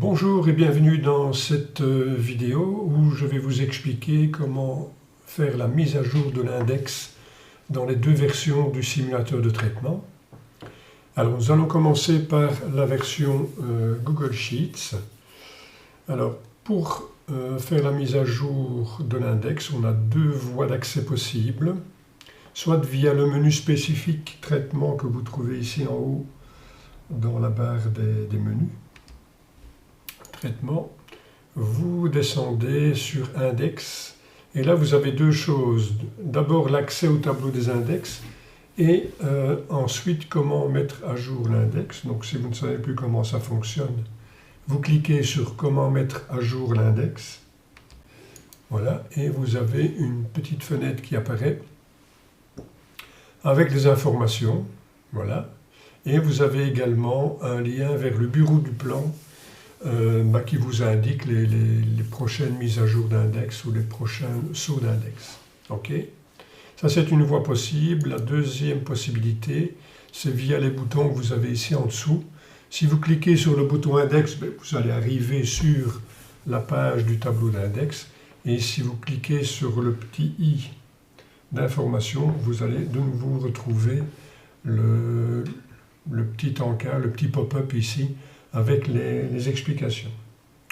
Bonjour et bienvenue dans cette vidéo où je vais vous expliquer comment faire la mise à jour de l'index dans les deux versions du simulateur de traitement. Alors nous allons commencer par la version Google Sheets. Alors pour faire la mise à jour de l'index, on a deux voies d'accès possibles, soit via le menu spécifique traitement que vous trouvez ici en haut dans la barre des menus. Traitement, vous descendez sur Index et là vous avez deux choses. D'abord l'accès au tableau des index et ensuite comment mettre à jour l'index. Donc si vous ne savez plus comment ça fonctionne, vous cliquez sur comment mettre à jour l'index. Voilà, et vous avez une petite fenêtre qui apparaît avec des informations. Voilà, et vous avez également un lien vers le bureau du plan qui vous indique les prochaines mises à jour d'index ou les prochains sauts d'index. Ok, ça c'est une voie possible. La deuxième possibilité, c'est via les boutons que vous avez ici en dessous. Si vous cliquez sur le bouton index, vous allez arriver sur la page du tableau d'index. Et si vous cliquez sur le petit i d'information, vous allez de nouveau retrouver le petit encart, le petit pop-up ici, avec les explications.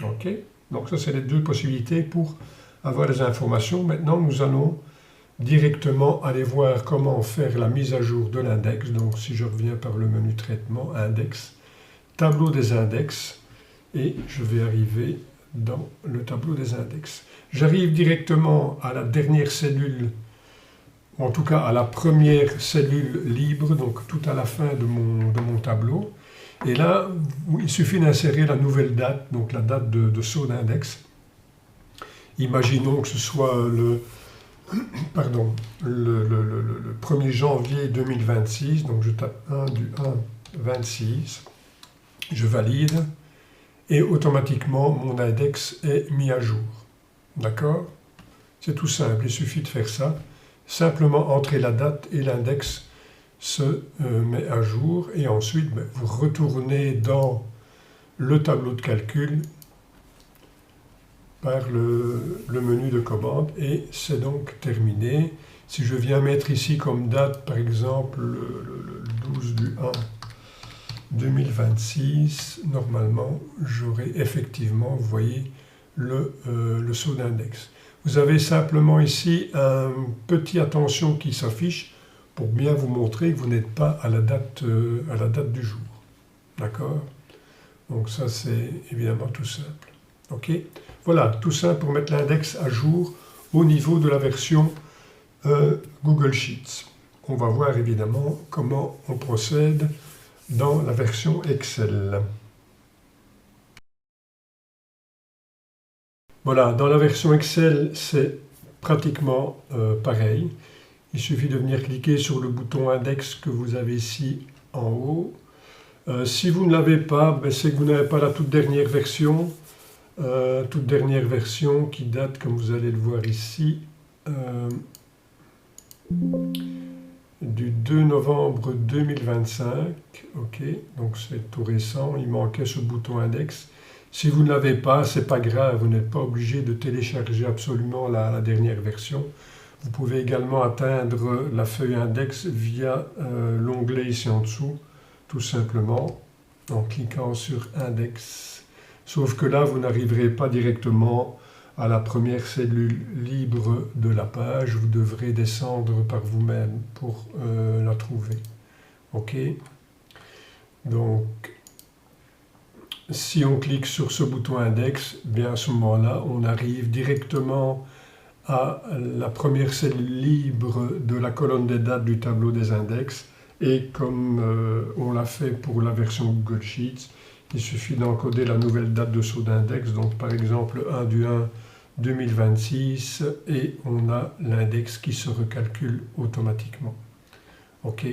Ok, donc ça c'est les deux possibilités pour avoir des informations. Maintenant nous allons directement aller voir comment faire la mise à jour de l'index. Donc si je reviens par le menu traitement, index, tableau des index, et je vais arriver dans le tableau des index. J'arrive directement à la dernière cellule, en tout cas à la première cellule libre, donc tout à la fin de mon tableau. Et là, il suffit d'insérer la nouvelle date, donc la date de saut d'index. Imaginons que ce soit le 1er janvier 2026, donc je tape 1 du 1 26, je valide, et automatiquement mon index est mis à jour. D'accord? C'est tout simple, il suffit de faire ça. Simplement entrer la date et l'index se met à jour et ensuite vous retournez dans le tableau de calcul par le menu de commande et c'est donc terminé. Si je viens mettre ici comme date par exemple le 12 du 1 2026, normalement j'aurai effectivement, vous voyez, le saut d'index. Vous avez simplement ici un petit attention qui s'affiche pour bien vous montrer que vous n'êtes pas à la date du jour. D'accord? Donc ça c'est évidemment tout simple. Ok? Voilà, tout ça pour mettre l'index à jour au niveau de la version Google Sheets. On va voir évidemment comment on procède dans la version Excel. Voilà, dans la version Excel, c'est pratiquement pareil. Il suffit de venir cliquer sur le bouton index que vous avez ici en haut. Si vous ne l'avez pas, c'est que vous n'avez pas la toute dernière version qui date, comme vous allez le voir ici, du 2 novembre 2025. Ok, donc c'est tout récent, il manquait ce bouton index. Si vous ne l'avez pas, c'est pas grave, vous n'êtes pas obligé de télécharger absolument la dernière version. Vous pouvez également atteindre la feuille index via l'onglet ici en dessous, tout simplement, en cliquant sur index. Sauf que là, vous n'arriverez pas directement à la première cellule libre de la page, vous devrez descendre par vous-même pour la trouver. Ok? Donc, si on clique sur ce bouton index, bien à ce moment-là, on arrive directement à la première cellule libre de la colonne des dates du tableau des index et comme on l'a fait pour la version Google Sheets, il suffit d'encoder la nouvelle date de saut d'index, donc par exemple 1 du 1 2026 et on a l'index qui se recalcule automatiquement. Ok,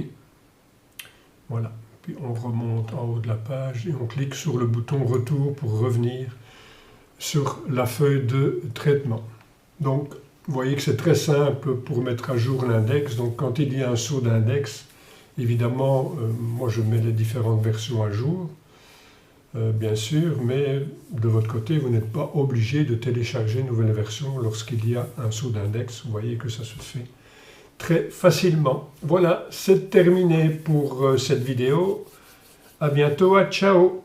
voilà, puis on remonte en haut de la page et on clique sur le bouton retour pour revenir sur la feuille de traitement. Donc, vous voyez que c'est très simple pour mettre à jour l'index. Donc, quand il y a un saut d'index, évidemment, moi je mets les différentes versions à jour. bien sûr, mais de votre côté, vous n'êtes pas obligé de télécharger une nouvelle version lorsqu'il y a un saut d'index. Vous voyez que ça se fait très facilement. Voilà, c'est terminé pour cette vidéo. À bientôt, ciao!